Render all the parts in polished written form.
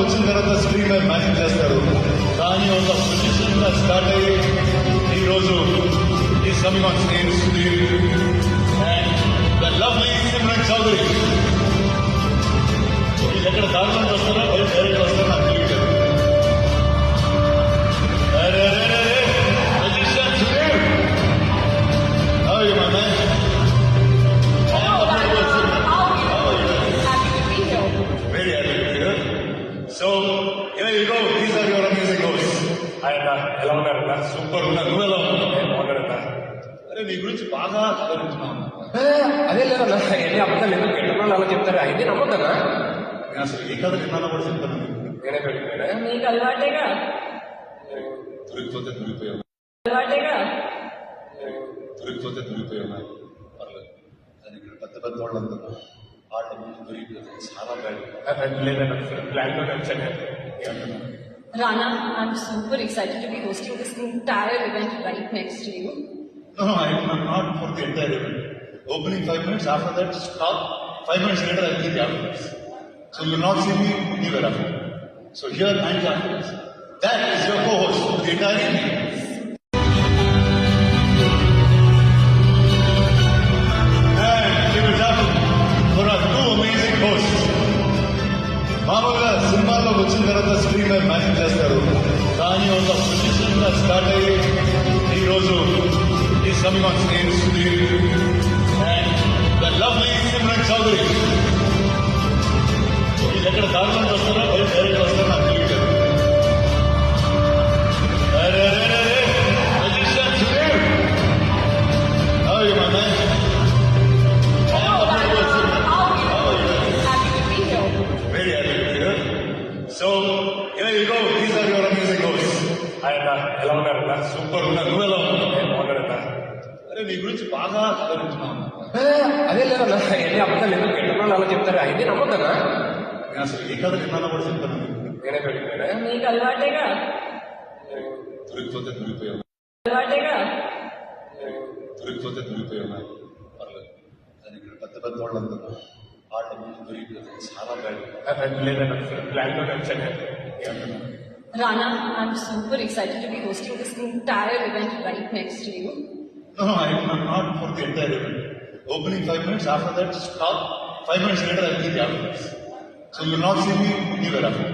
వచ్చిన తర్వాత స్క్రీన్ మీద మ్యాజిక్ చేస్తారు. కానీ ఒక పొజిషన్ గా స్టార్ట్ అయ్యి ఈరోజు ఈ coming on stage Sudheer and the lovely Simran Choudhary. వీళ్ళు ఎక్కడ దారుణంగా వస్తారో డైరెక్ట్ వస్తారో నాకు తెలియదు. Magician Sudeep, how are you, my man? Very happy to be here. So, here you go. These are your amazing hosts. ఆయన ఎలా ఉన్నారన్నా? సూపర్ ఉన్నా. నువ్వు ఎలా ఉన్నావు? బాగున్నారన్నా. అరే నీ గురించి బాగా చదువుతున్నాను. అదే లేదన్నా, ఎన్ని అబద్ధాలు లేదు, గెట్టడం అలా చెప్తారు, అయితే నమ్మద్దన్నా. నేను అసలు ఏ కథ విన్నానో కూడా చెప్తాను. నేనే పెట్టుకున్నా. నీకు అలవాటేగా. దొరికిపోతే దొరికిపోయావు. అలవాటేగా. దొరికిపోతే దొరికిపోయావు. పర్లేదు. కానీ ఇక్కడ పెద్ద పెద్ద వాళ్ళందరూ వాళ్ళ ముందు దొరికిపోతే చాలా బ్యాడ్. లేదన్నా, ప్లాన్ లో వచ్చాను. Rana, I'm super excited to be hosting this entire event right next to you. No, I'm not for the entire event. Opening 5 minutes, after that stop. 5 minutes later, I'll leave the afterwards. So you'll not see me anywhere after. So here and the afterwards. That is your co-host for the entire evening. And give it up for our two amazing hosts. మామూలుగా సినిమాల్లో వచ్చిన తర్వాత screen మీద magic చేస్తారు. కానీ ఒక position గా start అయ్యి ఈరోజు ఈ coming on stage Sudheer and the lovely Simran Choudhary. వీళ్ళు ఎక్కడ దారుణంగా వస్తారో డైరెక్ట్ వస్తారో నాకు తెలియదు. Magician Sudeep, how are you, my man? Very happy to be here. So, here you go. These are your amazing hosts. ఆయన ఎలా ఉన్నారన్నా? సూపర్ ఉన్నా. నువ్వు ఎలా ఉన్నావు? బాగున్నారన్నా. అరే నీ గురించి బాగా చదువుతున్నాను. అదే లేదన్నా, ఎన్ని అబద్ధాలు లేదు, గెట్టడం అలా చెప్తారు, అయితే నమ్మద్దన్నా. నేను అసలు ఏ కథ విన్నానో కూడా చెప్తాను. నేనే పెట్టుకున్నా. నీకు అలవాటేగా. దొరికిపోతే దొరికిపోయావు. అలవాటేగా. దొరికిపోతే దొరికిపోయావు. పర్లేదు. కానీ ఇక్కడ పెద్ద పెద్ద వాళ్ళందరూ వాళ్ళ ముందు దొరికిపోతే చాలా బ్యాడ్. లేదన్నా, ప్లాన్ లో వచ్చాను. Rana, I'm super excited to be hosting this entire event right next to you. No, I'm not for the entire event. Opening 5 minutes, after that stop. 5 minutes later, I'll leave the afterwards. So you'll not see me anywhere after.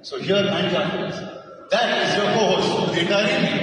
So here and the afterwards. That is your co-host for the entire evening.